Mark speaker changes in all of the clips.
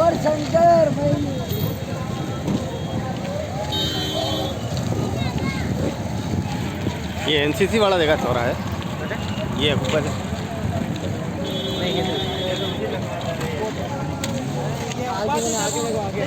Speaker 1: और शंकर भाई
Speaker 2: ये एनसीसी वाला जगह चौरा है, ये ऊपर है।
Speaker 1: आगे देखो आगे।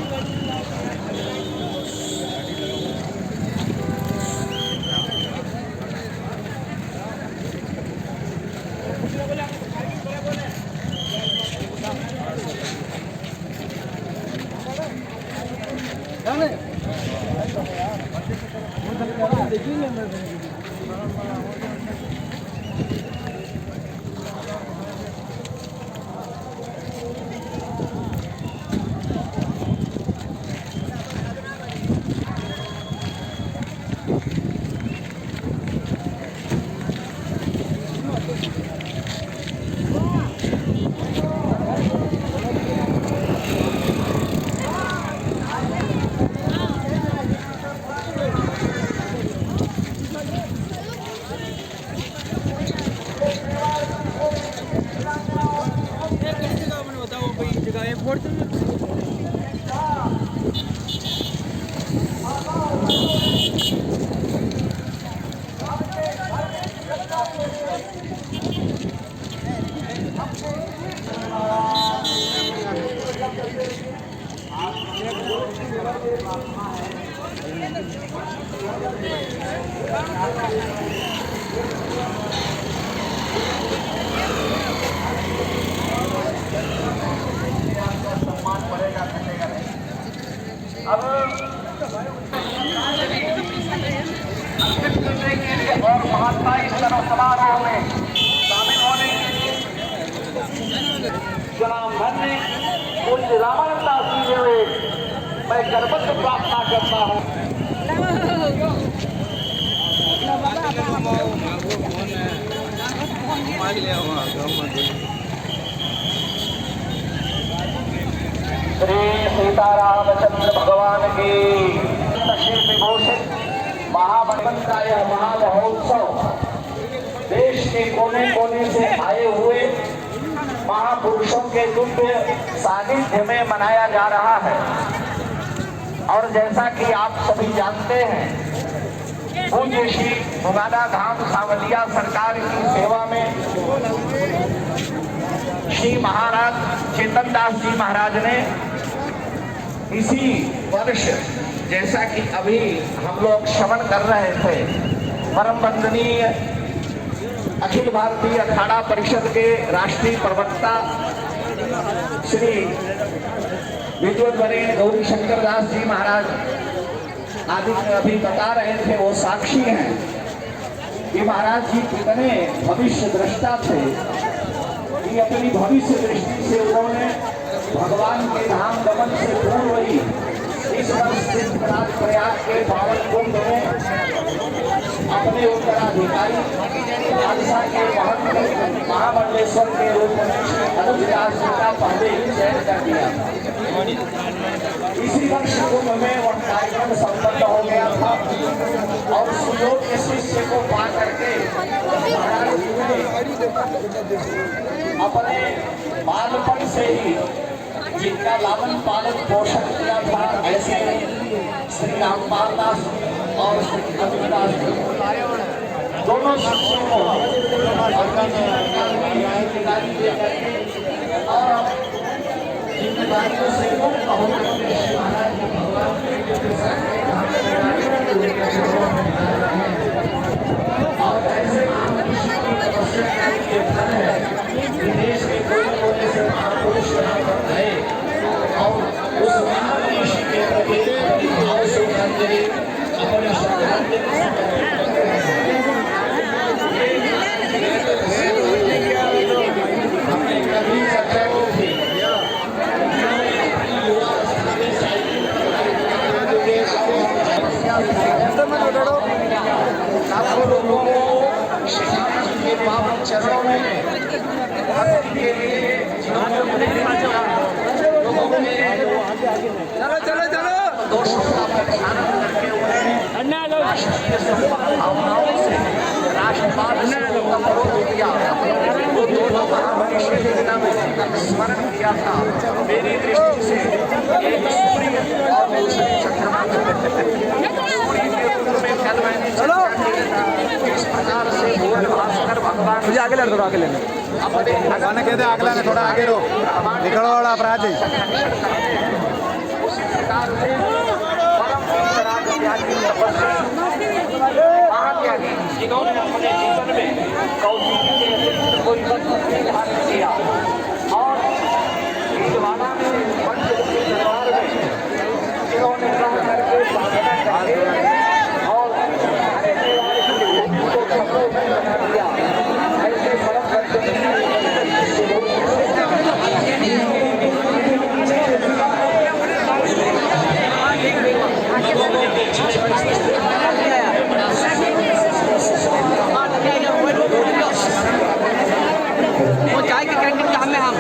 Speaker 3: और महात्मा इस समारोह में शामिल होने के लिए जनाब धन्य पूज्य रामानंद दास जी हुए मैं गर्वत प्रार्थना करता हूँ। श्री सीतारामचंद्र भगवान की श्री विभूषित महामंत्र यह महामहोत्सव देश के कोने कोने से आए हुए महापुरुषों के दिव्य सानिध्य में मनाया जा रहा है। और जैसा कि आप सभी जानते हैं, पूज्य श्री भुगाना धाम सावलिया सरकार की सेवा में श्री महाराज चेतन दास जी महाराज ने इसी वर्ष, जैसा कि अभी हम लोग श्रवण कर रहे थे, परम वंदनीय अखिल भारतीय अखाड़ा परिषद के राष्ट्रीय प्रवक्ता श्री विद्वद्वरेण्य गौरी शंकर दास जी महाराज आदि अभी बता रहे थे, वो साक्षी हैं कि महाराज जी कितने भविष्य दृष्टा थे कि अपनी भविष्य दृष्टि से उन्होंने भगवान के धाम गमन से पूर्व ही इस वर्ष प्रयाग के पावन कुंभ में अपने उत्तराधिकारी खालसा के महंत महामंडलेश्वर के रूप में अनुव्यास का पहले ही चयन कर दिया। इसी वर्ष कुंभ में वह कार्यक्रम संपन्न हो गया था और सुयोग्य शिष्य को पा करके महाराज जी ने अपने बालपन से ही जिनका लालन पालन पोषण किया था, ऐसे श्री रामपाल दास और श्री अभिदास दोनों शिष्यों को और जिम्मेदारियों से मुक्त होकर महाराज जी भगवान और ऐसे देश के कोने कोने से महापुरुष यहाँ पर गए और उस महापुरुष के प्रति भाव से अपने श्रद्धांजलि हमने कभी चर्चा की थी, लोगों को श्री राम जी के पावन चरणों में भक्ति के लिए जिन्होंने लोगों में
Speaker 1: चलो
Speaker 3: दोषों का प्रक्षालन करके उन्हें राष्ट्रीय भावनाओं से राष्ट्रवाद से विरोध किया। वो दोनों महामनीषी जिनका मैंने स्मरण किया था, मेरी दृष्टि से एक सूर्य और दूसरे चंद्रमा सूर्य के रूप में कल मैंने चर्चा की था। इस प्रकार से भुवन भास्कर भगवान
Speaker 2: मुझे आगे ले थोड़ा आगे लेने
Speaker 3: अपने
Speaker 2: गाना कहते अगला ने थोड़ा आगे रो निकलो वाला अपराध है।
Speaker 3: उसी प्रकार से परम वितराग त्यागी तपस्वी महात्यागी जिन्होंने अपने जीवन में कौशिकी के अतिरिक्त कोई वस्तु धारण किया और भीलवाड़ा में पंचमुखी दरबार में जिन्होंने रह करके साधना करके और को खबरों में बना दिया, ऐसे परम
Speaker 1: वो चाय के कैंटीन का हमें हम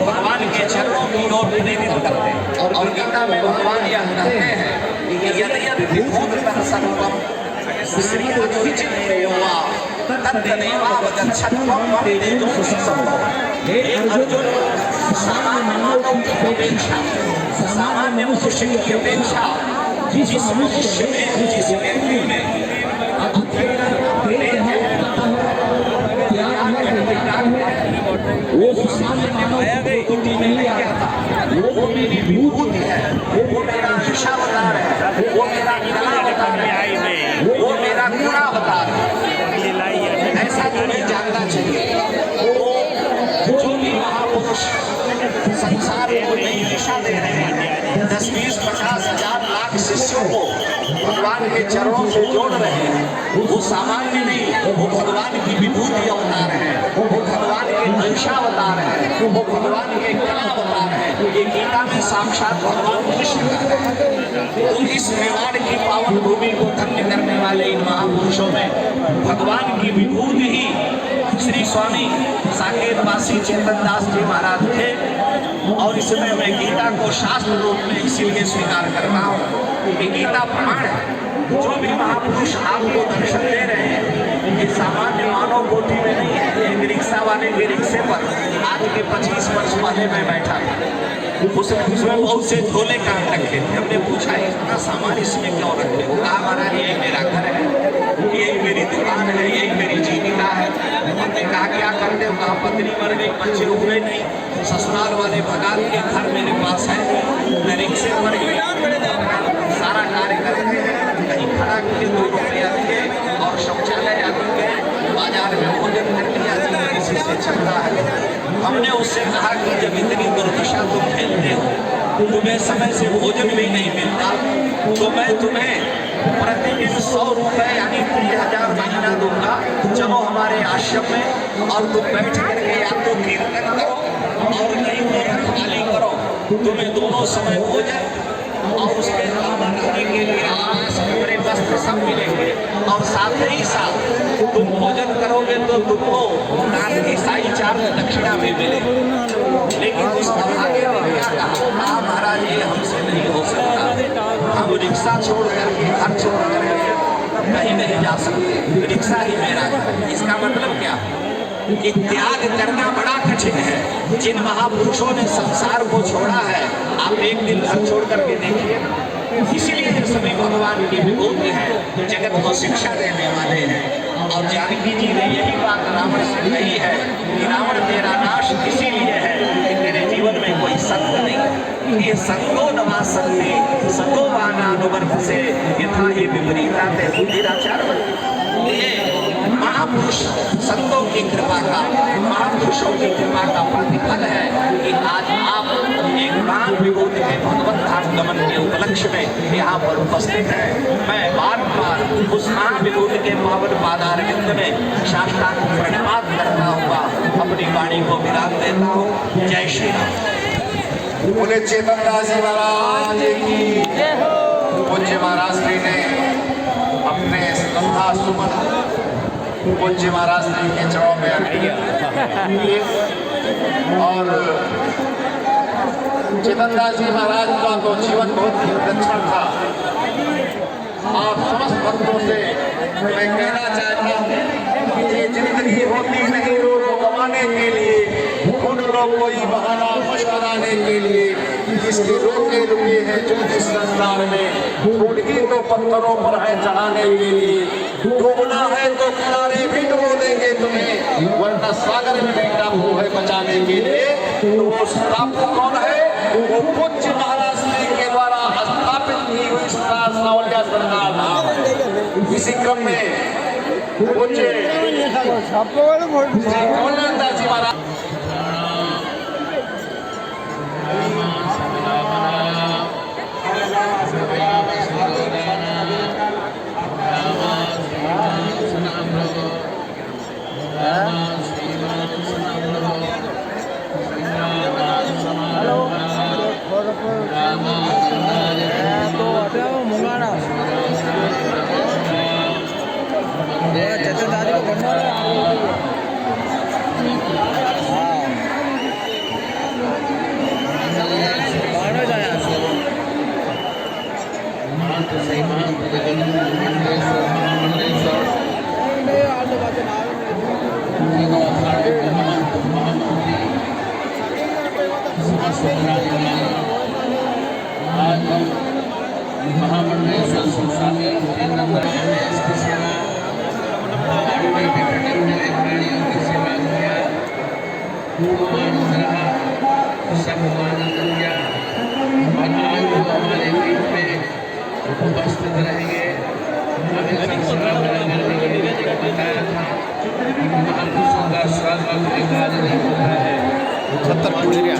Speaker 3: भगवान के चरणों की ओर प्रेरित करते हैं। और गीता में भगवान यह कहते हैं कि यदि विभूत सर्वम श्रीमद्विचित्रयवा तत्तदेवावगच्छत्वं तेजो संभव। हे अर्जुन, सामान्य मानव की अपेक्षा, सामान्य मनुष्य की अपेक्षा जिस मनुष्य में जिस व्यक्ति में वो सामान्य मानव कोटि में नहीं आता। वो मेरी विभूति है, वो मेरा दशावतार है, वो मेरा कलावतार है, वो मेरा गुणावतार है। ऐसा तुम्हें जानना चाहिए। जो भी महापुरुष संसार को नई दिशा दे रहे हैं, 10, 20, 50, 1000 लाख शिष्यों को भगवान के चरणों से जोड़ रहे हैं, वो सामान्य नहीं, वो भगवान की विभूति अवतार है, वो भगवान के अंशावतार है, वो भगवान के कलावतार है। ये गीता में साक्षात भगवान कृष्ण है। तो इस मेवाड़ की पावन भूमि को धन्य करने वाले इन महापुरुषों में भगवान की विभूति ही श्री स्वामी साकेतवासी चेतन दास जी महाराज थे। और इसमें मैं गीता को शास्त्र रूप में इसीलिए स्वीकार करता हूँ कि गीता प्रमाण है। जो भी महापुरुष आपको दर्शन दे रहे हैं, ये सामान्य मानव कोटि में नहीं है। एक रिक्शा वाले के रिक्शे पर आज के 25 वर्ष पहले मैं बैठा था, उसमें बहुत से झोले काम रखे थे। हमने पूछा इतना सामान इसमें क्यों रखे हो? कहा महाराज यही मेरा घर है, यही मेरी दुकान है, यही मेरी जीविका है। हमने कहा क्या करते हो? कहा पत्नी मर गई, बच्चे हुए नहीं, ससुराल वाले भगा दिए, घर मेरे पास है, मैं रिक्शे पर सारा कार्य करते हैं। कहीं खड़ा करके 2 रुपये पूरे समय से भोजन भी नहीं मिलता, तो मैं तुम्हें प्रतिदिन 100 रुपए यानी 30,000 महीना दूंगा। चलो हमारे आश्रम में और तुम बैठ करके या तो कीर्तन करो और नहीं तो रखवाली करो। तुम्हें दोनों समय भोजन और उसके अलावा रहने के लिए आवास, कपड़े, वस्त्र सब मिलेंगे। और साथ ही साथ तुम भोजन करोगे तो तुमको नाथ ईसाई चार्ज दक्षिणा भी मिलेगी। लेकिन उस अभागे ने क्या कहा, महाराज ये हमसे नहीं हो सकता, हम रिक्शा छोड़ करके, घर छोड़ करके कहीं नहीं जा सकते, रिक्शा ही मेरा है। इसका मतलब क्या है कि त्याग करना बड़ा कठिन है। जिन महापुरुषों ने संसार को छोड़ा है, आप एक दिन घर छोड़ करके देखिए। इसीलिए ये सभी भगवान की विभूति है, जगत को शिक्षा देने वाले हैं। और जानकी जी ने यही बात रावण से कही है कि रावण तेरा नाश इसीलिए है कि तेरे जीवन में कोई संग नहीं। ये संगो नवा संगे संगो वानानुवर्त से यथा ही विपरीता ते बुद्धिराचार। महापुरुष संतों की कृपा का, महापुरुषों की कृपा का प्रतिफल है कि आज आप एक महान विभूति के भगवत धाम गमन के उपलक्ष्य में यहाँ पर उपस्थित हैं। मैं बार बार उस महाविभूति के पावन पादारविंद में साष्टांग प्रणिपात करता हुआ अपनी वाणी को विराम देता हूँ। जय श्री राम।
Speaker 4: बोले चेतन दास जी महाराज की। पूज्य महाराज श्री ने अपने श्रद्धा सुमन पूज्य महाराज श्री के चरणों में अर्पित किए। और चेतन दास जी महाराज का तो जीवन बहुत ही विलक्षण था। आप समस्त भक्तों से मैं कहना चाहता हूँ कि जिंदगी होती नहीं लोग गंवाने के लिए, उन लोग कोई बहाना मुस्कुराने के लिए, जिसके रोके रुके हैं जो इस संसार में, उनकी तो पत्थरों पर है चढ़ाने के लिए। डूबना है तो किनारे भी डुबो देंगे तुम्हें, वरना सागर में भी टापू है बचाने के लिए। तो वो टापू कौन है? वो पूज्य महाराज श्री के द्वारा स्थापित की हुई सावलिया सरकार धाम। इसी क्रम में पूज्य श्री कमलनाथ जी महाराज
Speaker 5: उपस्थित रहेंगे। महापुरुषों का स्वागत नहीं होता है।
Speaker 2: 70 पुड़िया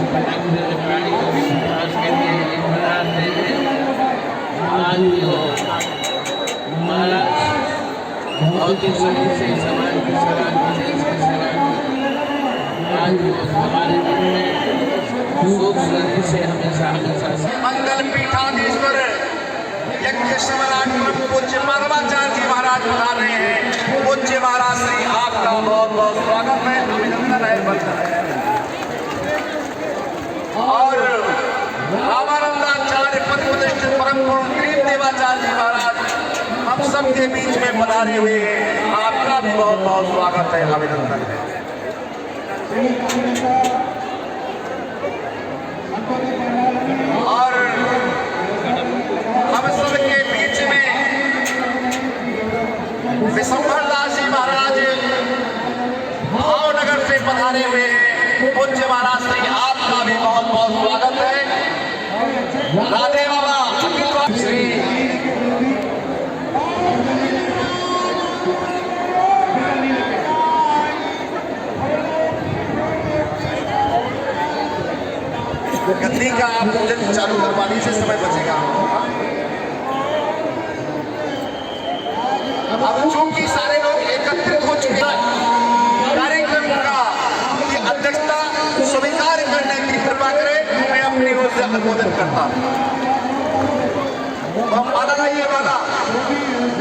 Speaker 5: बहुत ही सही से समाज की सेवा की, देश की सेवा की। आज हमारे मन में शोक से हमेशा
Speaker 4: मंगल पीठाधीश्वर यज्ञ सम्राट पूज्य माधवाचार्य जी महाराज बता रहे हैं। पूज्य महाराज श्री आपका बहुत बहुत स्वागत है, अभिनंदन है, वंदन है। और रामानंदाचार्य पद प्रतिष्ठित परम पूर्ण ग्रीव देवाचार्य जी महाराज हम सब के बीच में पधारे हुए हैं। आपका भी बहुत बहुत स्वागत है, अभिनंदन है। और हम सब के बीच में विशंभर दास जी महाराज भावनगर से पधारे हुए हैं। पूज्य महाराज श्री आपका भी बहुत बहुत स्वागत है। राधे बाबा श्री आप पूजन चालू करवा दीजिए, समय बचेगा। अब चूंकि सारे लोग एकत्रित हो चुके हैं, कार्यक्रम का की अध्यक्षता स्वीकार करने की कृपा करें। मैं अपनी ओर से अनुमोदन करता हूं। हम माला लाइए,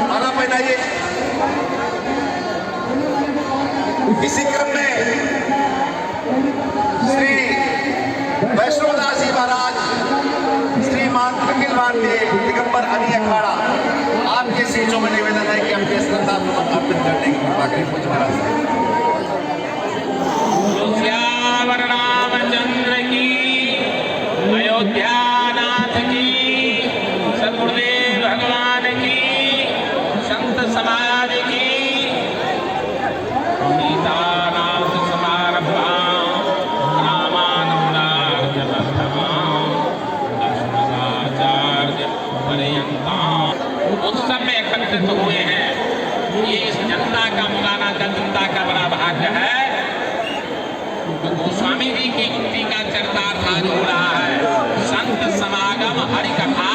Speaker 4: माला पहनाइए। इसी क्रम में श्री वैष्णोदास जी महाराज, श्रीमान अखिल भारतीय दिगंबर अनी अखाड़ा, आपके सीटों में निवेदन है कि अपने श्रद्धा सुमन अर्पित करने की कृपा करें। पूज्य महाराज
Speaker 5: श्यावर रामचंद्र की, अयोध्या नाथ की, सद्गुरुदेव भगवान की, संत समाज की, सीतानाथ समारंभां रामानंदार्य मध्यमां लक्ष्मणाचार्य पर्यन्तां। उत्सव में एकत्रित हुए हैं। ये इस जनता का, मुलाना का जनता का बड़ा भाग्य है। तो गोस्वामी जी की उक्ति का चरितार्थ आज हो रहा है। संत समागम हरि कथा,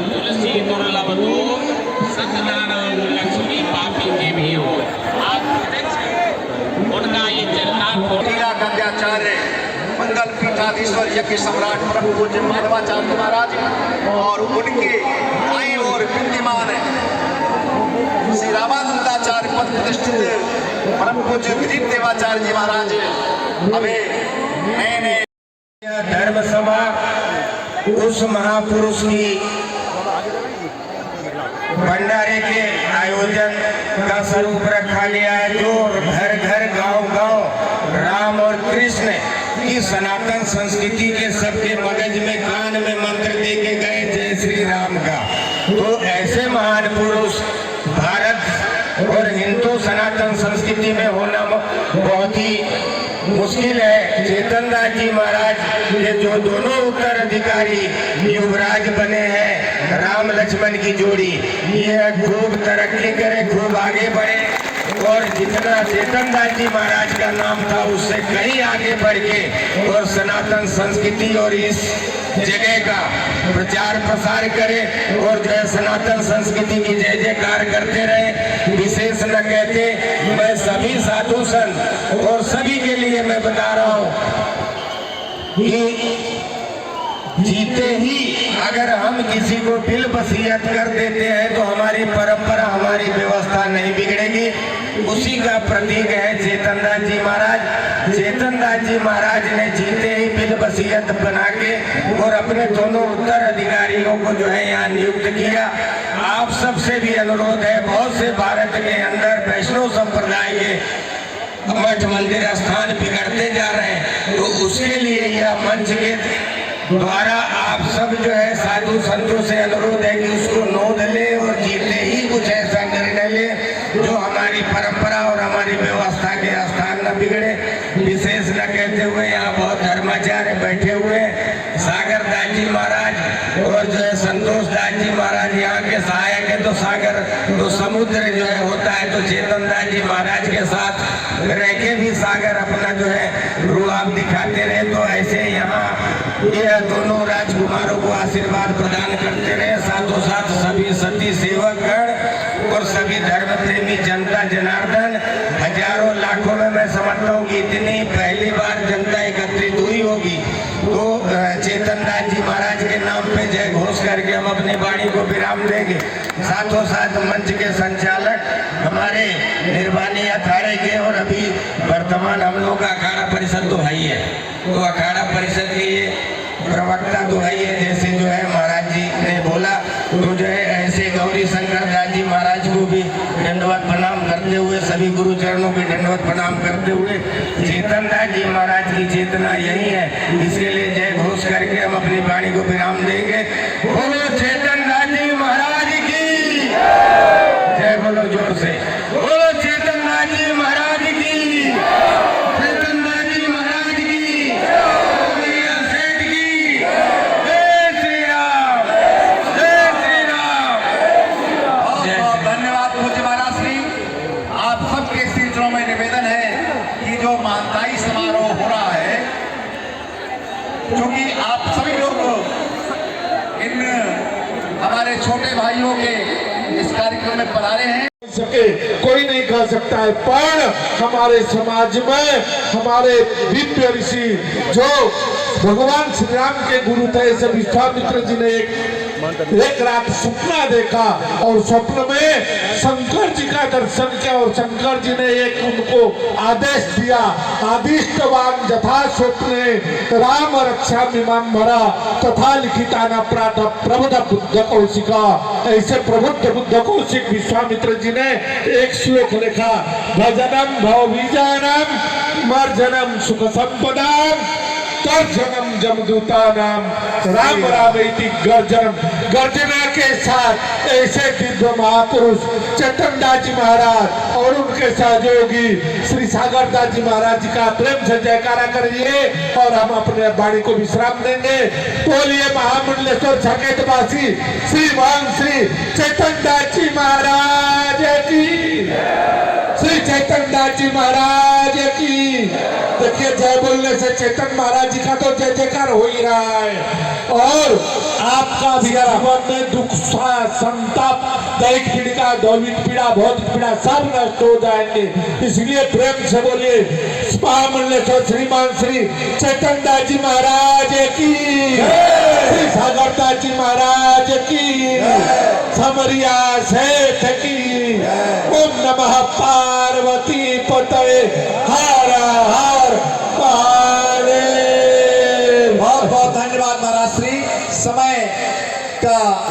Speaker 5: तुलसी दुर्लभ दूत, सत्यनारायण लक्ष्मी पापी के भी हो। आज उनका ये चरितार्थ हो।
Speaker 4: लीला गद्याचार्य, मंगल पीठाधीश्वर, यज्ञ सम्राट परम पूज्य माधवाचार्य महाराज और उनके भाई और विद्यमान श्री रामानंदाचार्य पद प्रतिष्ठित परम पूज्य दिलीप देवाचार्य जी महाराज हमें नए
Speaker 6: धर्म सभा उस महापुरुष की भंडारे के आयोजन का स्वरूप रखा गया है, जो घर घर गांव गांव राम और कृष्ण की सनातन संस्कृति के सबके मगज में, कान में मंत्र दे के गए जय श्री राम का। तो ऐसे महान पुरुष भारत और हिंदू सनातन संस्कृति में होना बहुत ही मुश्किल है। चेतन दास जी महाराज ये जो दोनों उत्तराधिकारी युवराज बने हैं, राम लक्ष्मण की जोड़ी, ये खूब तरक्की करे, खूब आगे बढ़े और जितना चेतन दास जी महाराज का नाम था उससे कहीं आगे बढ़ के और सनातन संस्कृति और इस जगह का प्रचार प्रसार करे और जो है सनातन संस्कृति की जय जयकार करते रहे। विशेष न कहते, मैं सभी साधु संत और सभी के लिए मैं बता रहा हूँ कि जीते ही अगर हम किसी को बिल वसीयत कर देते हैं तो हमारी परंपरा, हमारी व्यवस्था नहीं बिगड़ेगी। उसी का प्रतीक है चेतन दास जी महाराज। चेतन दास जी महाराज ने जीते ही बिल वसीयत बना के और अपने दोनों उत्तराधिकारियों को जो है यहाँ नियुक्त किया। आप सबसे भी अनुरोध है, बहुत से भारत के अंदर वैष्णव संप्रदाय के मठ मंदिर स्थान बिगड़ते जा रहे हैं, तो उसके लिए यह मंच के द्वारा आप सब जो है साधु संतों से अनुरोध है कि उसको नोंद ले और जीते ही कुछ ऐसा निर्णय ले जो हमारी परंपरा और हमारी व्यवस्था के स्थान न बिगड़े। विशेष न कहते हुए यहाँ बहुत धर्माचार्य बैठे हुए, सागर दास जी महाराज और जो है संतोष दास जी महाराज यहाँ के सहायक है। तो सागर तो समुद्र जो है होता है, तो चेतन दास जी महाराज के साथ रह के भी सागर अपना जो है रूप दिखाते रहे। तो ऐसे यहाँ ये दोनों राजकुमारों को आशीर्वाद प्रदान करते रहे। साथों साथ सभी सती सेवक गण और सभी धर्म प्रेमी जनता जनार्दन, हजारों लाखों में मैं समझता हूँ कि इतनी पहली बार जनता एकत्रित हुई होगी। तो चेतन दास जी महाराज के नाम पे जय घोष करके हम अपनी वाणी को विराम देंगे। साथों साथ मंच के संचालक हमारे निर्वाणी अखाड़े के और अभी वर्तमान हम लोग का अखाड़ा परिषद तो है ही है, तो अखाड़ा परिषद के ये प्रवक्ता तो है ही है। जैसे जो है महाराज जी ने बोला, तो जो है ऐसे गौरी शंकर दास जी महाराज को भी दंडवत प्रणाम करते हुए, सभी गुरु चरणों के दंडवत प्रणाम करते हुए, चेतन दास जी महाराज की चेतना यही है, इसके लिए जय घोष करके हम अपनी वाणी को विराम देंगे। बोलो चेतन दास जी महाराज की जय, बोलो जोर से, बोलो चेतन दास जी महाराज की, चेतन दास जी महाराज की, सेठ की, जय श्री राम, जय श्री राम।
Speaker 4: बहुत धन्यवाद पूज्य महाराज श्री। आप सबके सीटों में निवेदन है कि जो मानताई समारोह हो रहा है, क्योंकि आप सभी लोग हमारे छोटे भाइयों के इस कार्यक्रम में पधारे हैं।
Speaker 7: सके कोई नहीं कह सकता है, पर हमारे समाज में हमारे दिव्य ऋषि जो भगवान श्री राम के गुरु थे, सब विश्वामित्र जी ने एक रात सपना देखा और स्वप्न में शंकर जी का दर्शन किया और शंकर जी ने एक उनको आदेश दिया, आदिष्टवान यथा स्वप्ने राम रक्षा विमान भरा तथा लिखिता न प्रात प्रबुद्ध बुद्ध कौशिका। ऐसे प्रबुद्ध बुद्ध कौशिक विश्वामित्र जी ने एक श्लोक लिखा, भजनम भव विजयनम मर्जनम सुख संपदाम तर्जनम जमदूतानाम राम रामेति गर्जनम। गर्जना के साथ ऐसे दिव्य महापुरुष चेतनदास जी महाराज और उनके सहयोगी श्री सागरदास जी महाराज जी का प्रेम से जयकारा करिए और हम अपने वाणी को विश्राम देंगे। बोलिए महामंडलेश्वर साकेतवासी श्रीमान श्री चेतनदास जी महाराज की, श्री चेतनदास जी महाराज की। देखिए, जय बोलने से चेतन महाराज जी का तो जय जयकार हो ही रहा है और आपका भी जीवन में दुख संताप दैहिक पीड़ा दौलिक पीड़ा भौतिक पीड़ा सब नष्ट हो जाएंगे। इसलिए प्रेम से बोलिए महामंडलेश्वर श्रीमान श्री चेतनदास जी महाराज की, श्री सागरदास जी महाराज की, समरिया सेठ की। ओम नमः पार्वती पतये हर हर महादेव।
Speaker 4: बहुत बहुत धन्यवाद महाराज श्री।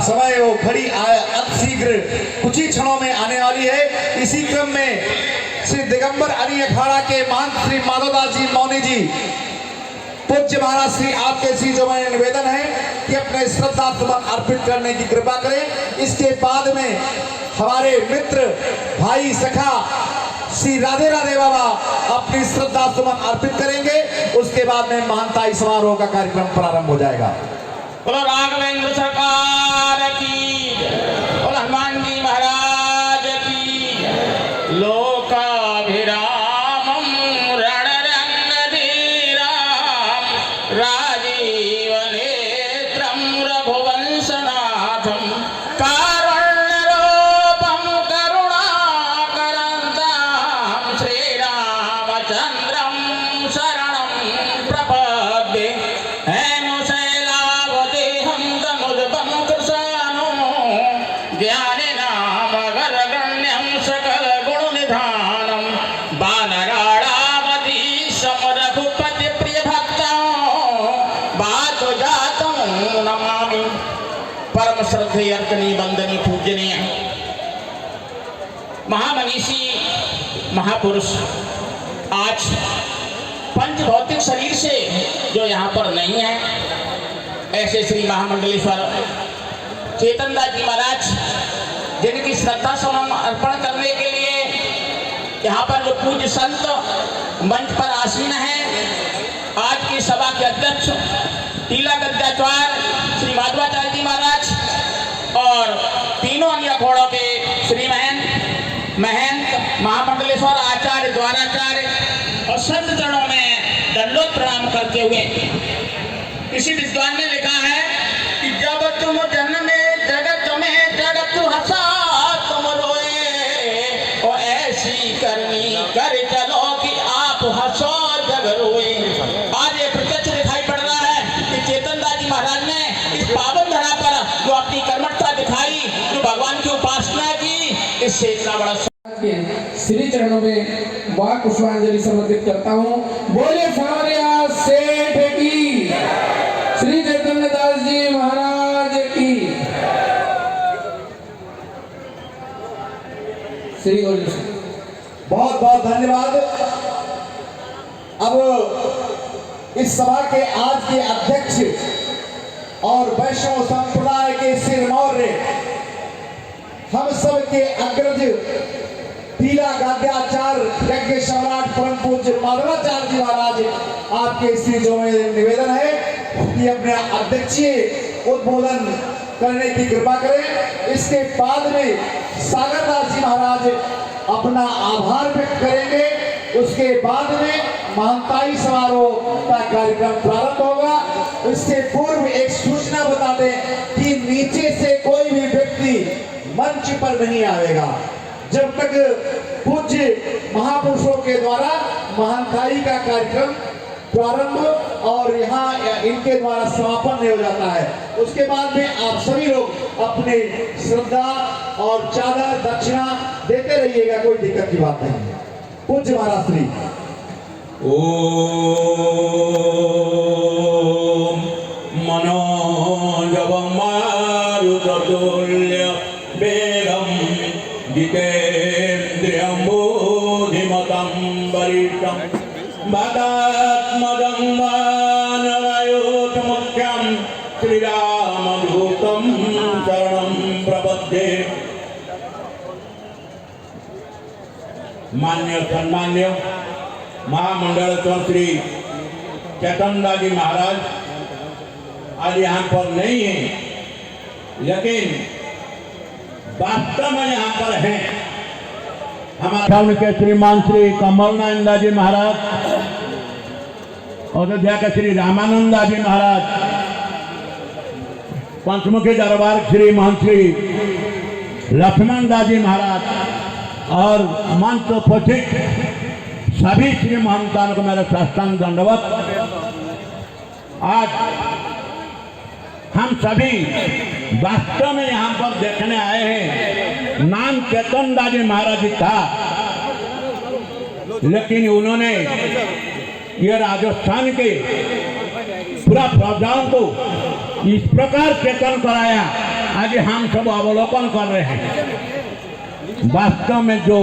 Speaker 4: समय वो घड़ी अतिशीघ्र कुछ ही क्षणों में आने वाली है। इसी क्रम में श्री दिगंबर अली अखाड़ा के महंत श्री माधवदास जी मौनी जी पूज्य महाराज श्री आपके श्री जो मैं निवेदन है कि अपने श्रद्धा सुमन अर्पित करने की कृपा करें। इसके बाद में हमारे मित्र भाई सखा श्री राधे राधे बाबा अपनी श्रद्धा सुमन अर्पित करेंगे। उसके बाद में महंताई समारोह का कार्यक्रम प्रारंभ हो जाएगा।
Speaker 5: बोलो राघवेंद्र सरकार की, बोलो हनुमान जी महाराज की। लोकाभिरामम रणरंगधीराम राजीव नेत्रम रघुवंशनाथम कारुण्यरूपम करुणाकरंताम श्रीरामचंद्रम शरणं प्रपद्ये। परम श्रद्धेय अर्चनीय वंदनीय पूजनीय महामनीषी महापुरुष आज पंच भौतिक शरीर से जो यहाँ पर नहीं है, ऐसे श्री महामंडलेश्वर चेतनदास जी महाराज जिनकी श्रद्धा सुमन अर्पण करने के लिए यहाँ पर जो पूज्य संत मंच पर आसीन हैं, आज की सभा के अध्यक्ष टीला गद्याचार्य श्री माधवाचार्य जी महाराज और तीनों अन्य अखोड़ों के श्री महंत महामंडलेश्वर आचार्य द्वाराचार्य और संत चरणों में दंडोत प्रणाम करते हुए किसी विद्वान ने लिखा है कि जब तुम जन्मे जगत में जगत हंसा तुम रोए और ऐसी करनी कर चलो कि आप हंसो जग रोए। आज ये प्रत्यक्ष दिखाई पड़ रहा है कि चेतनदास जी महाराज ने इस पावन धरा पर जो अपनी कर्मठता दिखाई, जो भगवान की उपासना की, इससे इतना बड़ा
Speaker 8: श्री चरणों में वाक पुष्पांजलि समर्पित करता हूँ। बोले सावरिया सेठ की, श्री चैतन्यदास जी महाराज की, श्री गौरी।
Speaker 4: बहुत बहुत धन्यवाद। अब इस सभा के आज के अध्यक्ष और वैष्णव संप्रदाय के सिरमौर हम सब के अग्रज टीला गाद्याचार्य यज्ञ सम्राट परम पूज्य माधवाचार्य जी महाराज आपके श्री जो में निवेदन है कि अपने अध्यक्षीय उद्बोधन करने की कृपा करें। इसके बाद में सागरदास जी महाराज अपना आभार व्यक्त करेंगे। उसके बाद में महंताई समारोह का कार्यक्रम प्रारंभ होगा। इससे पूर्व एक सूचना बता दें कि नीचे से कोई भी व्यक्ति मंच पर नहीं आएगा जब तक पूज्य महापुरुषों के द्वारा महानताई का कार्यक्रम प्रारंभ और यहाँ इनके द्वारा समापन नहीं हो जाता है। उसके बाद में आप सभी लोग अपने श्रद्धा और चादर दक्षिणा देते रहिएगा, कोई दिक्कत की बात नहीं है। पूज्य महाराज श्री
Speaker 5: ओम मनोजवं मारुततुल्य वेगं जितेन्द्रियं बुद्धिमतं वरिष्ठं वातात्मजं वानरयोतमुख्यं श्रीरामदूतं शरणं प्रपद्ये। मान्य सम्मान्य महामंडल श्री चेतनदास जी महाराज आज यहाँ पर नहीं है, लेकिन वास्तव में यहाँ पर हैं। हमारे के श्रीमान श्री कमलनंदा जी महाराज, अयोध्या के श्री रामानंदा जी महाराज, पंचमुखी दरबार श्री महंत श्री लक्ष्मण दास जी महाराज और मंच उपस्थित सभी श्री महंतान को मेरा साष्टांग दंडवत। आज हम सभी वास्तव में यहाँ पर देखने आए हैं। नाम चेतनदास जी महाराज जी था, लेकिन उन्होंने ये राजस्थान के पूरा प्रजाओं को इस प्रकार चेतन कराया, आज हम सब अवलोकन कर रहे हैं। वास्तव में जो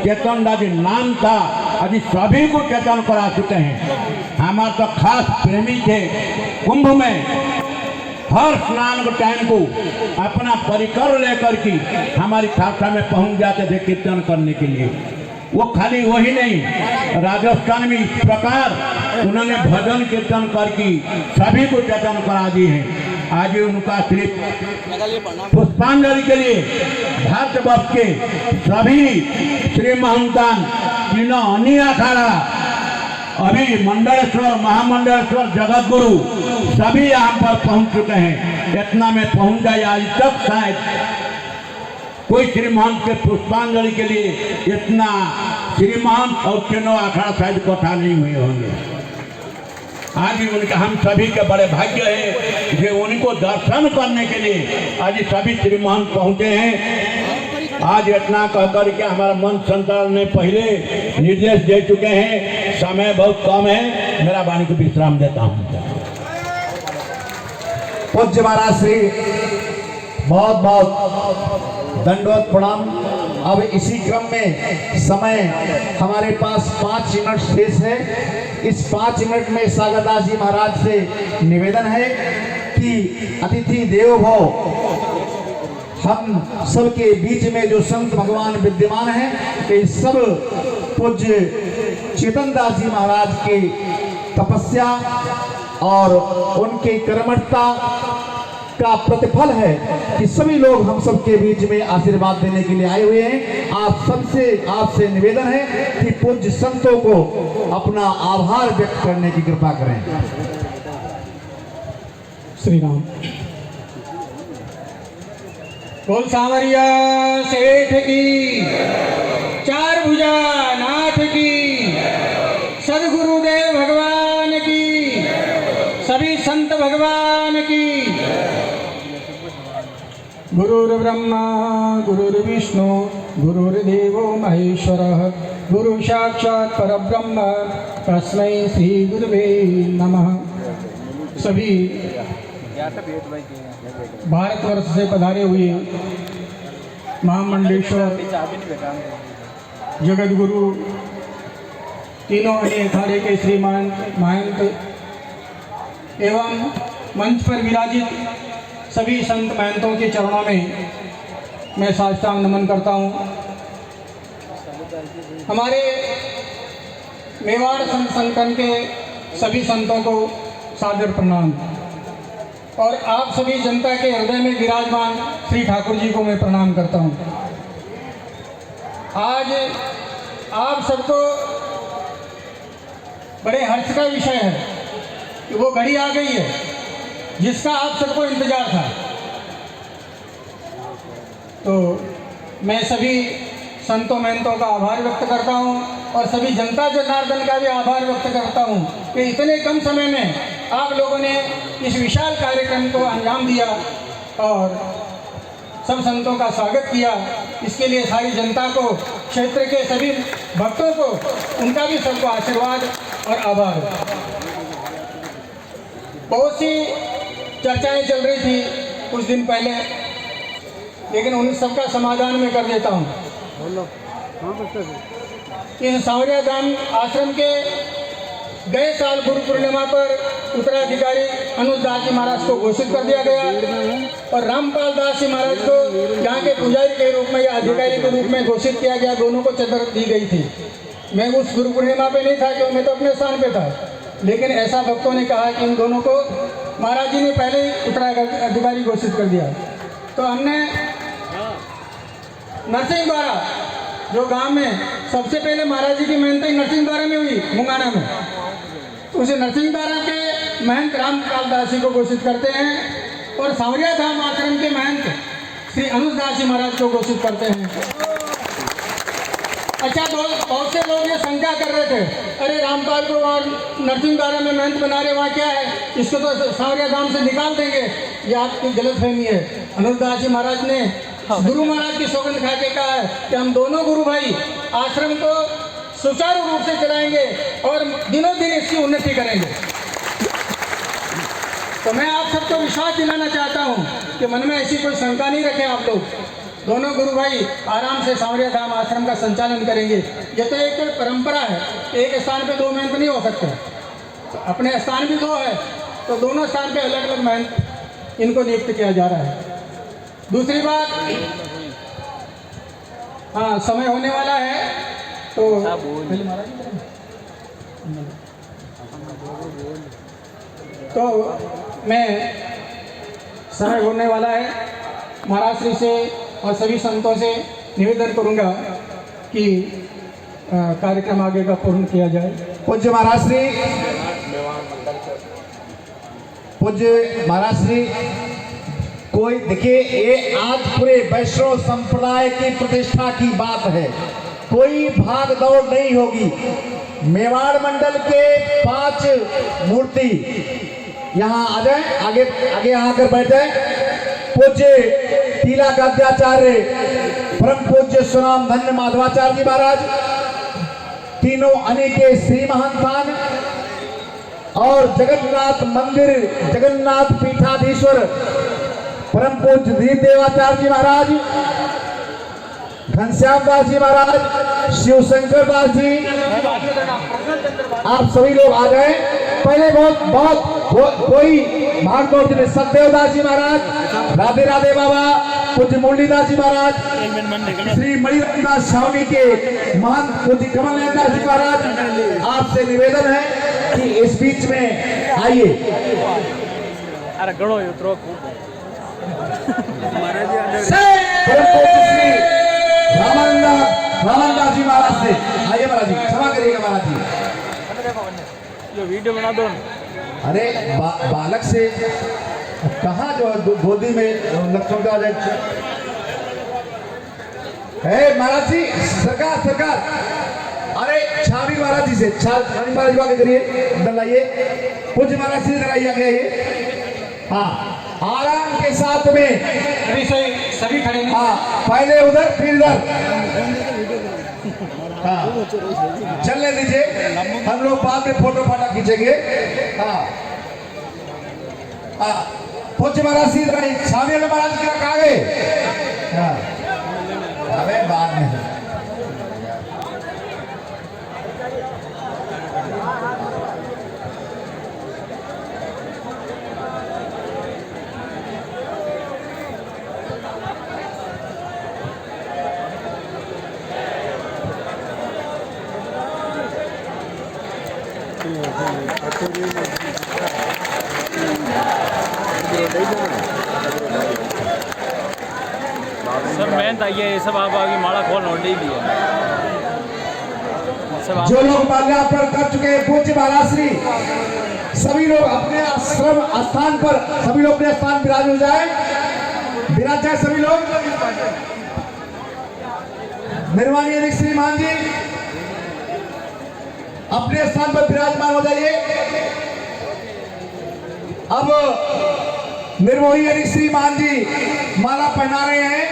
Speaker 5: चेतनदास जी नाम था आज सभी को चेतन करा चुके हैं। हमारे तो खास प्रेमी थे, कुंभ में हर स्नान के टाइम को अपना परिकर लेकर के हमारी खासा में पहुंच जाते थे कीर्तन करने के लिए। वो खाली वही नहीं, राजस्थान में इस प्रकार उन्होंने भजन कीर्तन करके सभी को चेतन करा दी है। आज उनका सिर्फ पुष्पांजलि के लिए भारतवर्ष के सभी श्री महंतान तीनों अन्य अखाड़ा अभी मंडलेश्वर महामंडलेश्वर जगत गुरु सभी यहाँ पर पहुंच चुके हैं। इतना में पहुंच जाए, आज तक शायद कोई श्री महंत के पुष्पांजलि के लिए इतना श्री महंत और तीनों अखाड़ा शायद इकट्ठा नहीं हुए होंगे। आज उनका हम सभी के बड़े भाग्य है कि उनको दर्शन करने के लिए आज सभी श्री महंत पहुंचे हैं। आज इतना कहकर के हमारा मन संचालन ने पहले निर्देश दे चुके हैं, समय बहुत कम है, मेरा वाणी को विश्राम देता हूँ।
Speaker 4: पूज्य महाराज श्री बहुत बहुत दंडवत प्रणाम। अब इसी क्रम में समय हमारे पास 5 मिनट शेष है। इस 5 मिनट में सागरदास जी महाराज से निवेदन है कि अतिथि देवो भव, हम सबके बीच में जो संत भगवान विद्यमान हैं कि सब पूज्य चेतनदास जी महाराज की तपस्या और उनकी कर्मठता का प्रतिफल है कि सभी लोग हम सबके बीच में आशीर्वाद देने के लिए आए हुए हैं। आपसे निवेदन है कि पूज्य संतों को अपना आभार व्यक्त करने की कृपा करें।
Speaker 8: श्री राम। बोल सांवरिया सेठ की, चार भुजा नाथ की, सदगुरुदेव भगवान की, सभी संत भगवान की। गुरुर्ब्रह्मा गुरुर्विष्णु गुरुर्देवो महेश्वरः, गुरु साक्षात् परब्रह्म तस्मै श्री गुरुवे नमः। सभी भारतवर्ष से पधारे हुए महामंडलेश्वर जगत गुरु तीनों अखाड़े के श्रीमान महंत एवं मंच पर विराजित सभी संत महंतों के चरणों में मैं साष्टांग नमन करता हूँ। हमारे मेवाड़ संत संगठन के सभी संतों को सादर प्रणाम और आप सभी जनता के हृदय में विराजमान श्री ठाकुर जी को मैं प्रणाम करता हूँ। आज आप सबको बड़े हर्ष का विषय है कि वो घड़ी आ गई है जिसका आप सबको इंतजार था। तो मैं सभी संतों महंतों का आभार व्यक्त करता हूं और सभी जनता जनार्दन का भी आभार व्यक्त करता हूं कि इतने कम समय में आप लोगों ने इस विशाल कार्यक्रम को अंजाम दिया और सब संतों का स्वागत किया। इसके लिए सारी जनता को, क्षेत्र के सभी भक्तों को, उनका भी सबको आशीर्वाद और आभार। बहुत सी चर्चाएं चल रही थी कुछ दिन पहले, लेकिन उन सबका समाधान मैं कर देता हूं। इस सांवरिया धाम आश्रम के गए साल गुरु पूर्णिमा पर उत्तराधिकारी अनुज दास जी महाराज को घोषित कर दिया गया और रामपाल दास जी महाराज को यहाँ के पुजारी के रूप में या अधिकारी के रूप में घोषित किया गया। दोनों को चादर दी गई थी। मैं उस गुरु पूर्णिमा पे नहीं था क्योंकि मैं तो अपने स्थान पे था, लेकिन ऐसा भक्तों ने कहा कि इन दोनों को महाराज जी ने पहले ही उत्तराधिकारी घोषित कर दिया। तो हमने नरसिंह द्वारा, जो गांव में सबसे पहले महाराज जी की मेहनत नरसिंह द्वारा में हुई मुंगाना में, उस नरसिंह द्वारा के महंत रामपाल दास जी को घोषित करते हैं और सांवरिया धाम आश्रम के महंत श्री अनुज दास जी महाराज को घोषित करते हैं। अच्छा, बहुत से लोग ये शंका कर रहे थे, अरे रामपाल को और नरसिंह द्वारा में महंत बना रहे, वहाँ क्या है, इसको तो सांवरिया धाम से निकाल देंगे। ये आपकी गलतफहमी है। अनुज दास जी महाराज ने गुरु महाराज की सौगंध खा के कहा है कि हम दोनों गुरु भाई आश्रम को सुचारू रूप से चलाएंगे और दिनों दिन इसकी उन्नति करेंगे। तो मैं आप सबको विश्वास दिलाना चाहता हूं कि मन में ऐसी कोई शंका नहीं रखें। आप लोग दोनों गुरु भाई आराम से सांवरिया धाम आश्रम का संचालन करेंगे। ये तो एक परंपरा है, एक स्थान पे दो महंत नहीं हो सकते। तो अपने स्थान भी दो है, तो दोनों स्थान पे अलग अलग महंत इनको नियुक्त किया जा रहा है। दूसरी बात, हाँ, समय होने वाला है तो मैं समय होने वाला है, महाराज श्री से और सभी संतों से निवेदन करूंगा कि कार्यक्रम आगे का पूर्ण किया जाए।
Speaker 3: पूज्य महाराज श्री, पूज्य महाराज श्री, कोई देखिए, ये आज पूरे वैष्णव संप्रदाय की प्रतिष्ठा की बात है, कोई भाग दौड़ नहीं होगी। मेवाड़ मंडल के 5 मूर्ति यहाँ आ जाए, आगे आगे आकर बैठ जाए। पूज्य टीला गद्याचार्य परम पूज्य सुनाम धन्य माधवाचार्य जी महाराज, तीनों अनेके श्री महंतान और जगन्नाथ मंदिर जगन्नाथ पीठाधीश्वर परम पूज्य दीन देवाचार्य जी महाराज, घनश्याम दास जी महाराज, शिव शंकर दास जी, आप सभी लोग आ गए। पहले कोई भाग दौड़ में सतदेव दास जी महाराज, राधे राधे बाबा, पूज्य मुरलीदास जी महाराज, श्री मणिदास छावनी के महान पूज्य कमल दास जी महाराज, आपसे निवेदन है कि इस बीच में आइए।
Speaker 2: अरे गणो उतरो
Speaker 3: रामानंद जी महाराज से आइए। महाराज जी क्षमा करिएगा। महाराज जी
Speaker 2: ये वीडियो बना दो।
Speaker 3: अरे बालक से कहाँ जो गोदी में लक्ष्मण का है। महाराज जी सरकार, अरे छावी महाराज जी से, छावी महाराज जी आगे करिए, अंदर लाइए। पूज्य महाराज जी इधर आइए। हाँ, आराम के साथ में
Speaker 8: सभी खड़े हैं।
Speaker 3: हाँ, पहले उधर फिर इधर। हाँ, चलने दीजिए, हम लोग बाद में फोटो फाटा खींचेंगे। हाँ हाँ, पूज्य महाराज जी इधर आइए। छावी महाराज जी कहाँ गए? हाँ, अबे बाद में।
Speaker 2: सब मेहनत आई है, ये सब आप आगे माला खोल नोट ही दिया।
Speaker 3: जो लोग माल्यार्पण कर चुके हैं पूज्य महाराज श्री, सभी लोग अपने आश्रम स्थान पर, सभी लोग अपने स्थान विराज हो जाए, विराज जाए सभी लोग। निर्वाणी अधिक श्रीमान जी अपने स्थान पर विराजमान हो जाइए। अब निर्मोही अधिक श्रीमान जी माला पहना रहे हैं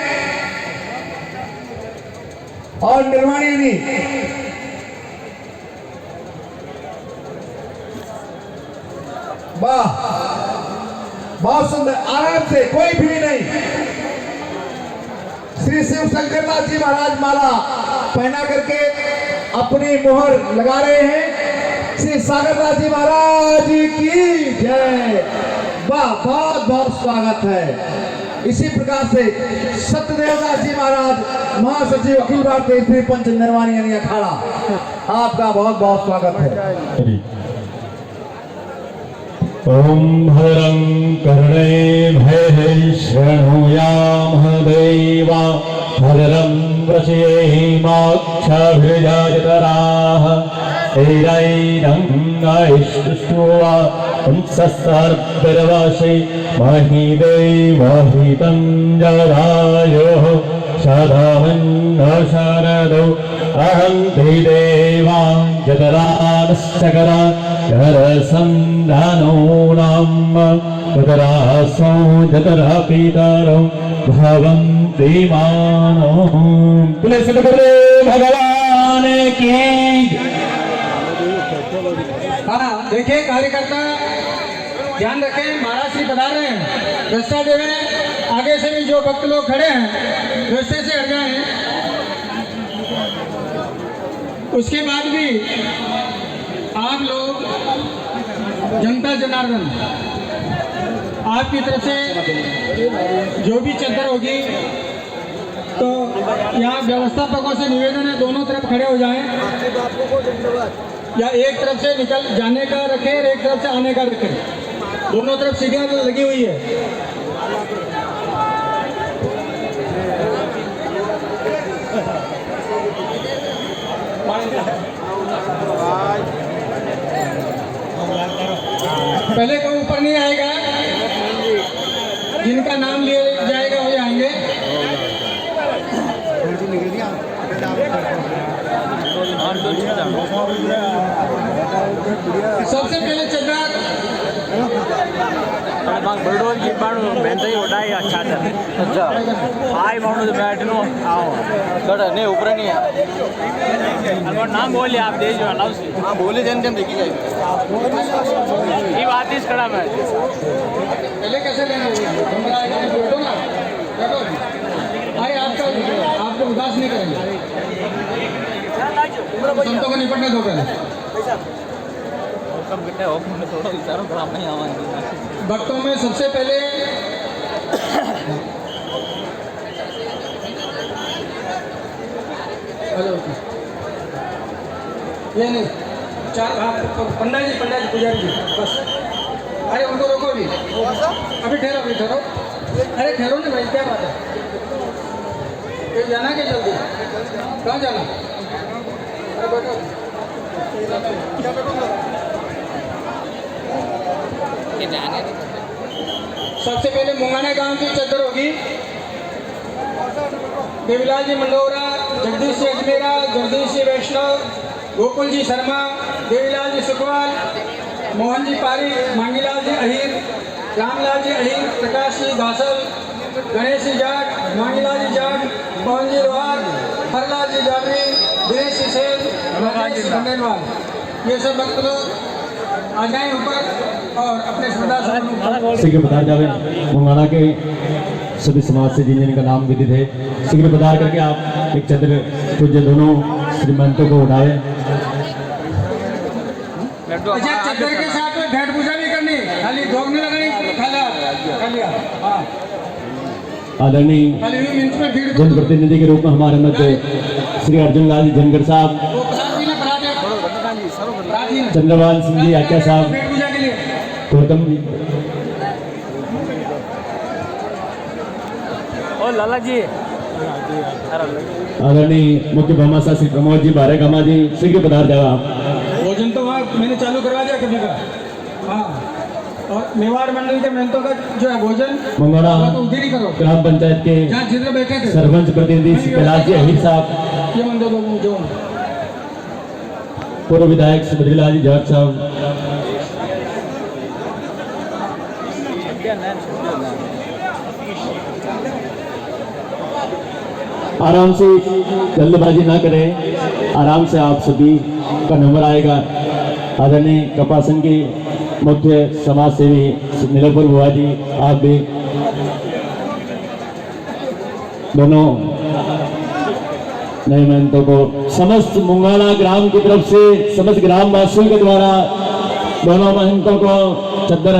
Speaker 3: और निर्वाणी जी वाह, बहुत सुंदर, आराम से, कोई भी नहीं। श्री शिव शंकरनाथ जी महाराज माला पहना करके अपनी मोहर लगा रहे हैं। श्री सागरनाथ जी महाराज की जय। वाह, बहुत बहुत स्वागत है। इसी प्रकार से सत्यदेवदास जी महाराज महासचिव अखिल भारतीय स्त्री पंच निर्वाणी यानी अखाड़ा, आपका बहुत बहुत स्वागत है।
Speaker 9: ओम भद्रं कर्णेभिः शृणुयामः देवा, भद्रं पश्येमाक्षभिर्यजत्राः, स्थिरैरङ्गैस्तुष्ट्वा पुंसस्तर्भिर्वशे महिदेवहितं जरायोः शतमन्नो शरदो अहन्ति देवां जतरानश्चकरा करसन्धानो नाम जतरासो जतरा पितरो भवन्ति मानो। बोले सद्गुरुदेव भगवान की।
Speaker 8: हाँ, देखिए कार्यकर्ता ध्यान रखें, महाराज श्री पधार रहे हैं, रास्ता दे रहे हैं। आगे से भी जो भक्त लोग खड़े हैं रास्ते से हट जाए। उसके बाद भी आप लोग जनता जनार्दन आपकी तरफ से जो भी चद्दर होगी, तो यहाँ व्यवस्थापकों से निवेदन है दोनों तरफ खड़े हो जाएं, या एक तरफ से निकल जाने का रखें और एक तरफ से आने का रखें। दोनों तरफ सीढ़ियाँ लगी हुई है। पहले कोई ऊपर नहीं आएगा, जिनका नाम लिया जाएगा वो आएंगे। सबसे पहले चद्दर
Speaker 1: बड़ों की बेंच ही उठाई अच्छा था। अच्छा हाई माउंट बैठनो आओ थोड़ा नहीं ऊपर नहीं है। अगर नाम बोले आप दे जो अलाउ से। हाँ बोले जन जन देखी जाए ये बात इस खड़ा मैं
Speaker 8: पहले कैसे लेंगे फोटो ना भाई, आपको उदास नहीं करेंगे, संतों को निपटने दो पहले। भक्तों में सबसे पहले ये नहीं चार पंडा जी पुजारी जी बस। अरे उनको रोको अभी, अभी ठहरो, अरे ठहरो ना भाई, क्या बात है? ये जाना क्या जल्दी? कहाँ जाना? अरे बैठो। सबसे पहले मुंगाना गांव की चद्दर होगी। देवीलाल जी मंडोरा, जगदीश जी अजमेरा, जगदीश जी वैष्णव, गोकुल जी शर्मा, देवीलाल जी सुखवाल, मोहन जी पारी, मांगीलाल जी अहीर, रामलाल जी अहीर, प्रकाश जी घासल, गणेश जी जाट, मांगीलाल जी जाट, पवन जी रोहार, हरलाल जी जाबरी, दिनेश जी सेन, राजेश जी खंडेलवाल, ये सब भक्त लोग आ जाए ऊपर और अपने श्रद्धा
Speaker 9: शीघ्र पधार जावे। मुंगाना के सभी समाज से जिन जिनका नाम विदित है, शीघ्र पधार करके आप एक चंद्र पूज्य दोनों श्रीमंतों को उठाए।
Speaker 8: अच्छा, चद्दर के साथ में भेंट पूजा भी करनी, खाली भोग नहीं लगानी, खाली हाँ।
Speaker 9: आदरणीय जनप्रतिनिधि के रूप में हमारे मध्य श्री अर्जुन लाल जी जनगढ़ साहब, चंद्रवाल सिंह जी आख्या साहब, गौतम जी
Speaker 1: और लाला जी
Speaker 9: आदरणीय मुख्य भामाशाह श्री प्रमोद जी भारे कामा जी शीघ्र पधार जाओ आप।
Speaker 8: भोजन तो वहाँ मैंने चालू करवा दिया कभी का। हाँ, और मेवाड़ मंडल के मेहनतों का जो है भोजन
Speaker 9: मंगोड़ा
Speaker 8: वो तो उधर ही करो,
Speaker 9: ग्राम पंचायत के
Speaker 8: जहाँ जिधर बैठे थे।
Speaker 9: सरपंच प्रतिनिधि कैलाश जी अहिर साहब,
Speaker 8: ये मंदिर लोग जो
Speaker 9: पूर्व विधायक श्री बद्रीलाल जी जाट साहब, आराम से जल्दबाजी ना करें, आराम से आप सभी का नंबर आएगा। आदरणीय कपासन की मुख्य समाज सेवी नीलोफर बुआ जी, आप भी दोनों नए महंतों को समस्त मुंगाड़ा ग्राम की तरफ से समस्त ग्राम वासियों के द्वारा दोनों महंतों को चद्दर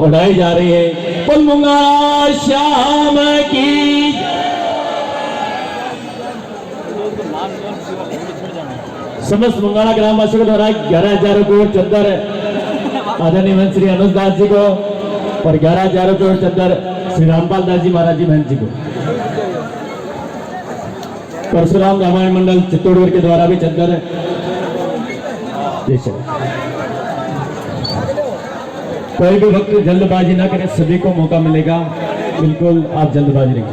Speaker 9: उड़ाई जा रही है। कुल मुंगाड़ा श्याम की समस्त मुंगाड़ा ग्राम वासियों के द्वारा 11,000 करोड़ चद्दर आदरणीय महंत श्री अनुज दास जी को और 11,000 करोड़ चद्दर श्री रामपाल दास जी महाराज जी महंत जी को। परशुराम रामायण मंडल चित्तौड़गढ़ के द्वारा भी चद्दर कोई भी वक्त जल्दबाजी ना करें, सभी को मौका मिलेगा, बिल्कुल आप जल्दबाजी नहीं,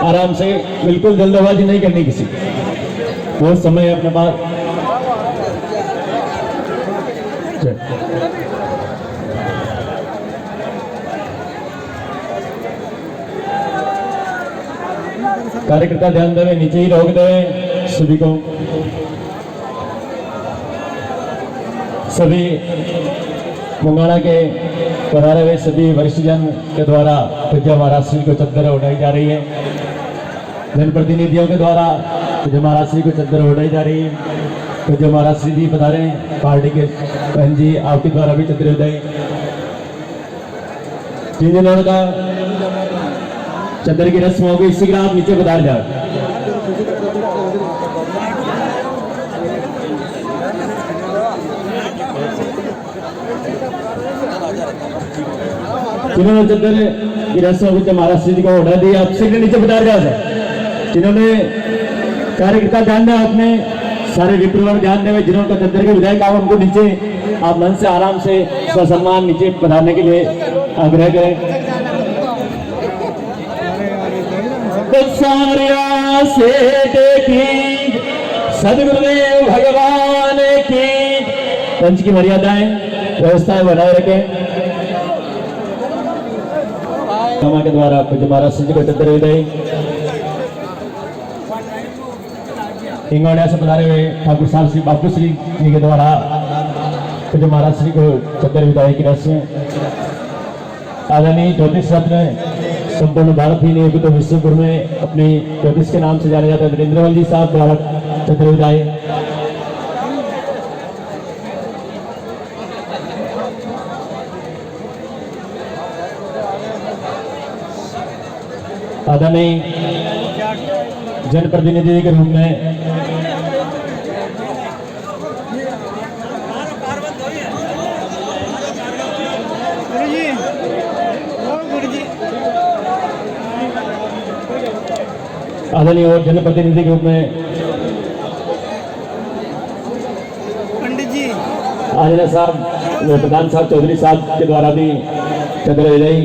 Speaker 9: आराम से, बिल्कुल जल्दबाजी नहीं करनी किसी, बहुत समय है अपने पास। कार्यकर्ता ध्यान देवे, नीचे ही रोक देवे सभी को। सभी मुंगाड़ा के पधारे हुए सभी वरिष्ठ जन के द्वारा पूज्य महाराज श्री को चद्दर उड़ाई जा रही है। जनप्रतिनिधियों के द्वारा पूज्य महाराज श्री को चद्दर उड़ाई जा रही है। पूज्य महाराज श्री जी पधारे, पार्टी के बहन जी आपके द्वारा भी चद्दर उड़ाई। जिन जिन्होंने का चद्दर की रस्म होगी शीघ्र आप नीचे पधार जाओ। जिन्होंने चद्दर की रस्म को महाराज श्री जी को उड़ा दी, आप शीघ्र नीचे पधार जाओ सर। जिन्होंने कार्यकर्ता ध्यान दें, अपने सारे विप्रवर ध्यान देवे, जिन्होंने चद्दर के विधायक आप उनको नीचे आप मन से आराम से ससम्मान नीचे पधारने के लिए आग्रह करें। सारिया से देखी सदगुरुदेव भगवान की पंच की मर्यादाएं व्यवस्थाएं बनाए रखें। कमा के द्वारा पूज्य महाराज श्री जी को चद्दर विदाई। हिंगोड़िया से पधारे हुए ठाकुर साहब श्री बापू श्री जी के द्वारा पूज्य महाराज श्री को चद्दर विदाई की रस्म। आदरणीय ज्योतिष रत्न संपूर्ण भारत ही नहीं तो विश्वभर में अपनी ज्योतिष के नाम से जाने जाते हैं वीरेंद्रवल जी साहब द्वारा चद्दर विदाई। आदरणीय जनप्रतिनिधि के रूप में आदरणीय और जनप्रतिनिधि के रूप में पंडित जी आदरणीय साहब प्रधान साहब चौधरी साहब के द्वारा भी चद्दर विदाई।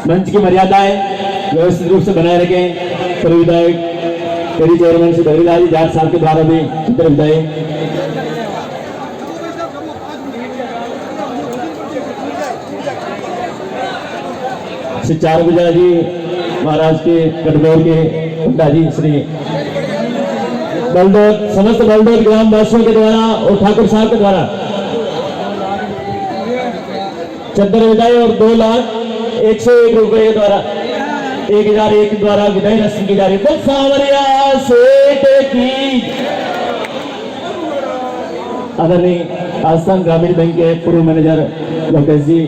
Speaker 9: मंच की मर्यादाएं व्यवस्थित रूप से बनाए रखें। पूर्व विधायक कड़ी चेयरमैन श्री बद्रीलाल जी जाट साहब के द्वारा भी चद्दर विदाई। श्री चार गुजा जी महाराज के कटगौर के पंडा जी श्री बलदौत समस्त बलदौत ग्राम वासियों के द्वारा और ठाकुर साहब के द्वारा चद्दर विदाई और 2,01,01 रुपए के द्वारा 1,001 द्वारा विदाई रस्म की जा रही है। सावरिया सेठ की आदरणीय आस्थान ग्रामीण बैंक के पूर्व मैनेजर लोकेश जी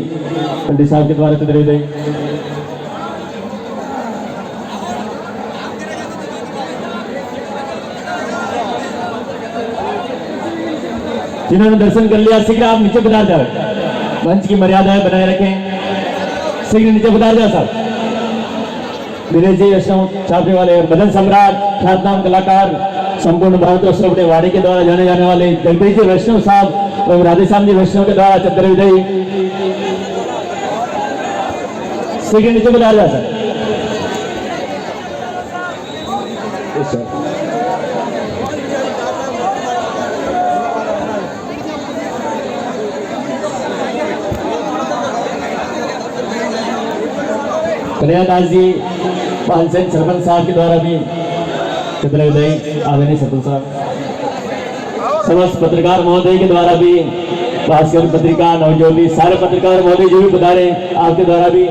Speaker 9: पंडित साहब के द्वारा चद्दर विदाई। जिन्होंने दर्शन कर लिया शीघ्र आप नीचे पधार जाए, मंच की मर्यादाएं बनाए रखें, शीघ्र नीचे पधार जाए साहब। दिनेश जी वैष्णव छापने वाले और मदन सम्राट ख्यातनाम कलाकार संपूर्ण भारत और अपने वाणी के द्वारा जाने जाने वाले जगदीश जी वैष्णव साहब और राधेश्याम जी वैष्णव के द्वारा चद्दर विदाई, शीघ्र नीचे पधार जाए सर। कन्हैयादास जी पानसेन सरपंच साहब के द्वारा भी चंद्र विदाई आदरणीय सरपंच साहब, समस्त पत्रकार महोदय के द्वारा भी, भास्कर पत्रिका नवज्योति सारे पत्रकार महोदय जो भी पधारे आपके द्वारा भी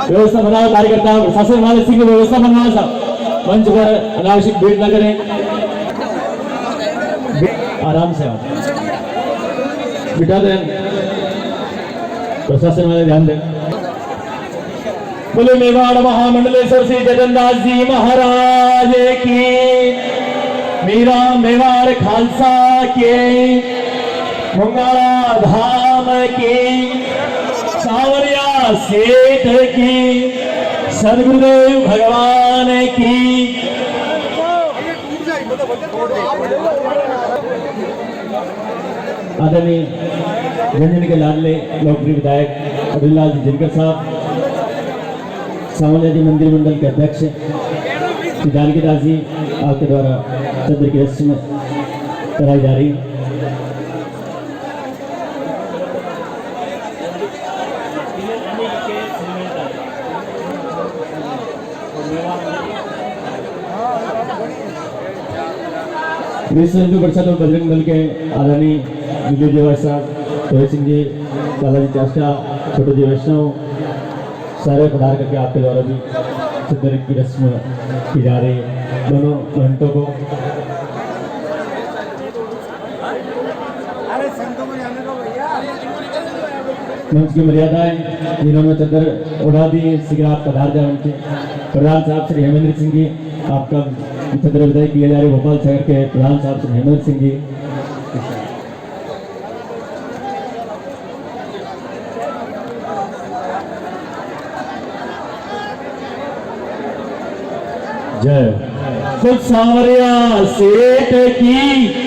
Speaker 9: व्यवस्था बनाओ, कार्यकर्ता प्रशासन वाले शीघ्र व्यवस्था बनवाओ साहब, मंच पर अनावश्यक भीड़ न करें, आराम से आओ, बिठा दें, प्रशासन वाले ध्यान दें। बोले मेवाड़ महामंडलेश्वर श्री जगन्नाथ जी महाराज की, मीरा मेवाड़ खालसा के, मंगला धाम की, सावरिया सेठ की, सदगुरुदेव भगवान की। आदरणीय रंजन के लाडले लोकप्रिय विधायक अब्दुल्ला जी जिनकर साहब, सावलिया जी मंदिर मंडल के अध्यक्ष श्री जानकीदास जी आपके द्वारा चंद्र की रस्म कराई जा रही है। विश्व हिंदू परिषद और बजरंग दल के आदरणीय विजय जी साहब, रोहित सिंह जी, बालाजी चाष्टा, छोटू जी वैष्णव सारे पधार करके आपके द्वारा भी चंद्र की रस्म की जा रही है। दोनों महंतों को मंच की मर्यादाएं जिन्होंने चंद्र उड़ा दी, शीघ्र आप पधार जाए। उनके प्रधान साहब श्री हेमेंद्र सिंह जी, आपका चंद्र विदाई किया जा रही है। भोपाल शहर के प्रधान साहब श्री हेमेंद्र सिंह जी, जय खुद सावरिया सेठ की।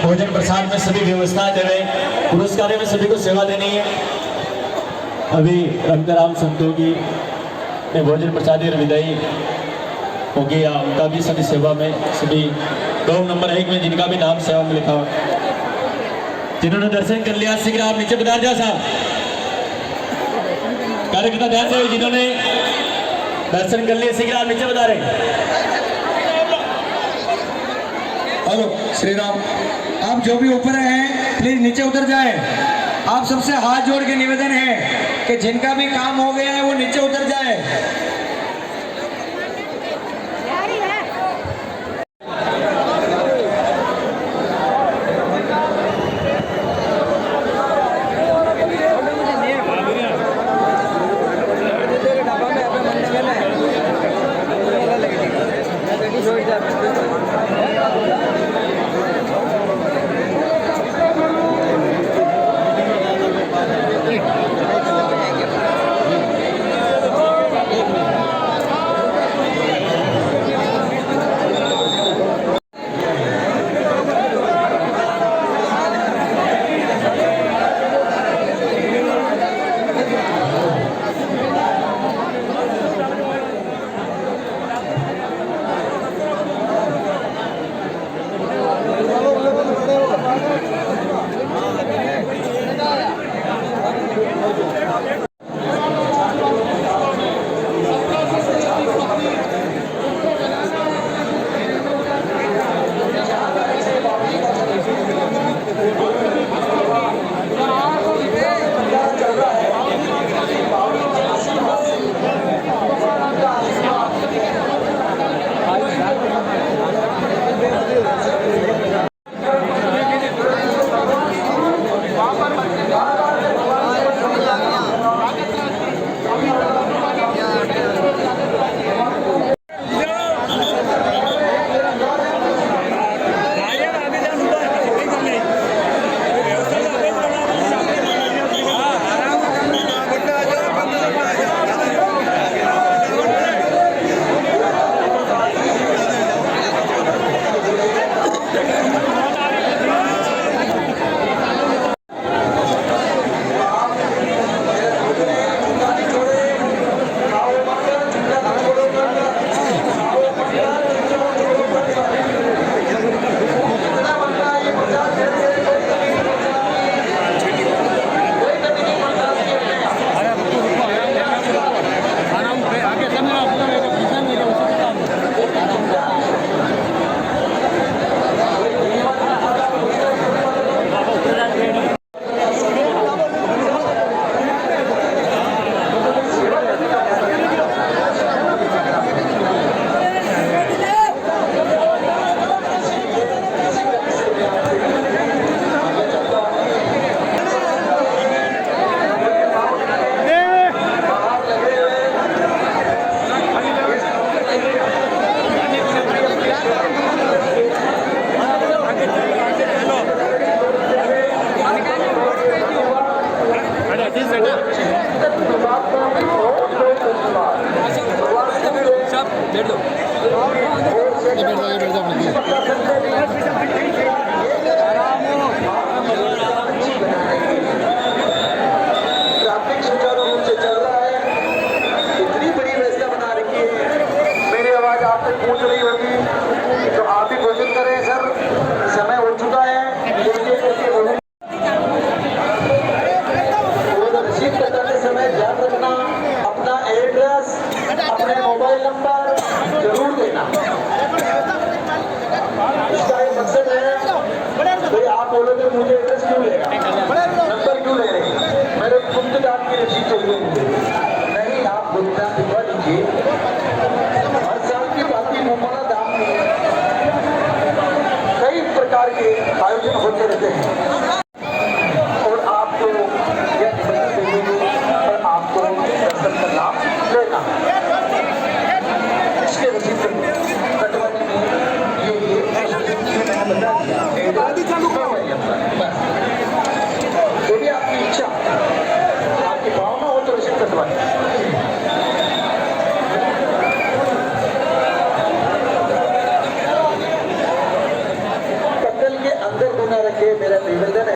Speaker 9: भोजन प्रसाद में सभी व्यवस्था देवे, पुरस्कार में सभी को सेवा देनी है। अभी रंगराम संतों की भोजन प्रसाद और विदाई हो गया, उनका भी सभी सेवा में सभी 2 नंबर 1 में जिनका भी नाम सेवा में लिखा हुआ, जिन्होंने दर्शन कर लिया शीघ्र आप नीचे पधार जा साहब। कार्यकर्ता ध्यान दें, जिन्होंने दर्शन कर लिए शीघ्र आप नीचे पधारे।
Speaker 10: हेलो श्री राम, आप जो भी ऊपर हैं प्लीज नीचे उतर जाएं। आप सबसे हाथ जोड़ के निवेदन है कि जिनका भी काम हो गया है वो नीचे उतर जाए।
Speaker 3: आयोजन होते रहते हैं और आपको यह और आपको दर्शन का लाभ लेना इसके रसीद कटवाने में मैंने बता दिया जो भी आपकी इच्छा आपकी भावना हो तो रसीद कटवानी रखे मेरा निवेदन है।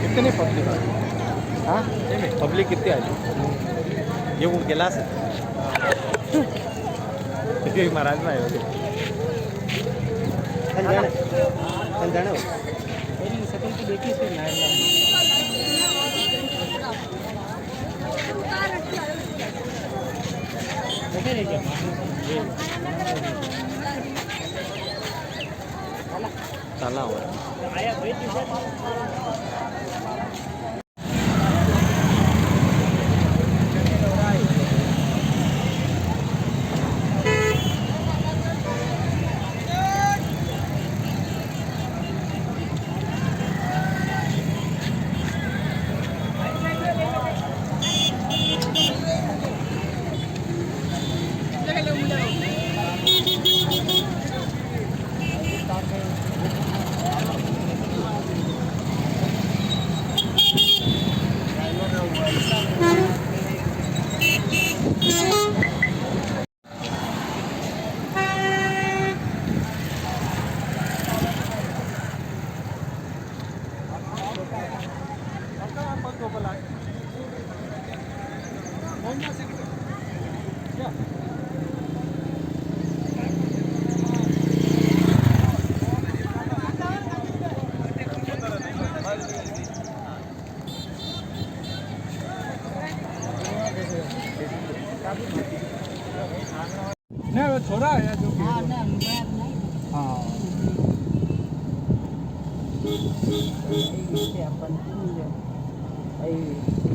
Speaker 2: कितनी पब्लिक आली हाँ पब्लिक किती आली येऊन गेला असेल किती महाराज नाही होते सकल की देखी चला
Speaker 8: नहीं वो छोरा है जो हाँ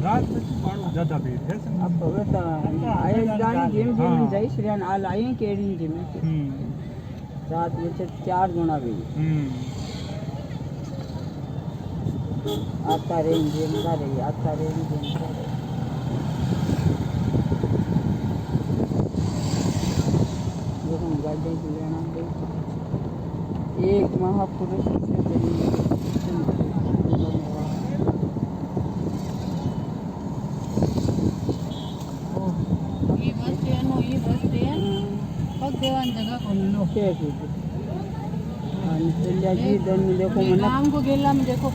Speaker 8: रात में ज़्यादा भीड़ है
Speaker 11: अब बता आए गाड़ी जिम जिम जाई श्रीयान आल आए केड़ी जिम रात में 4 गुना भी आता रेंज जिम का रही आता रेंज जिम का गाड़ी लेना एक महापुरुष से जगह खोलो देखो गांव को गेला में देखो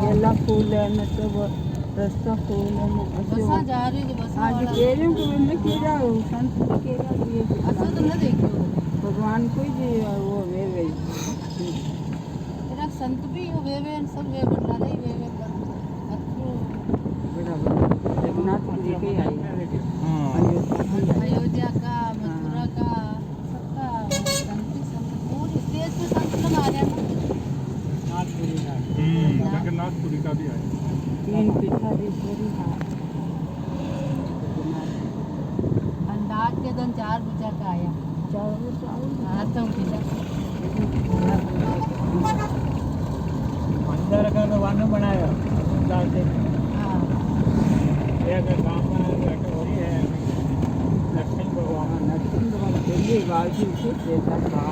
Speaker 11: गेला फूल है न सब रास्ता फूल है बसा जा रही है बसा आज कह रही हूं कि मैं के जाऊं संत के ये ऐसा तो न देखो भगवान को जी वो वे तेरा संत भी हो वे सब वे बता रही वे बड़ा जगन्नाथ जी के आई अयोध्या का मथुरा का सबका संत पूरे स्टेज पे संत लोग आ रहे हैं
Speaker 8: जगन्नाथपुरी का भी आया
Speaker 11: 3 पीठाधीश्वरी है अंदाज के दिन 4 बजे का आया 4 बजे आता हूँ
Speaker 8: अंदर का तो वन बनाया अंदाज से
Speaker 11: हाँ
Speaker 8: एक काम हो रही है नरसिंह भगवान के लिए गाड़ी से देता था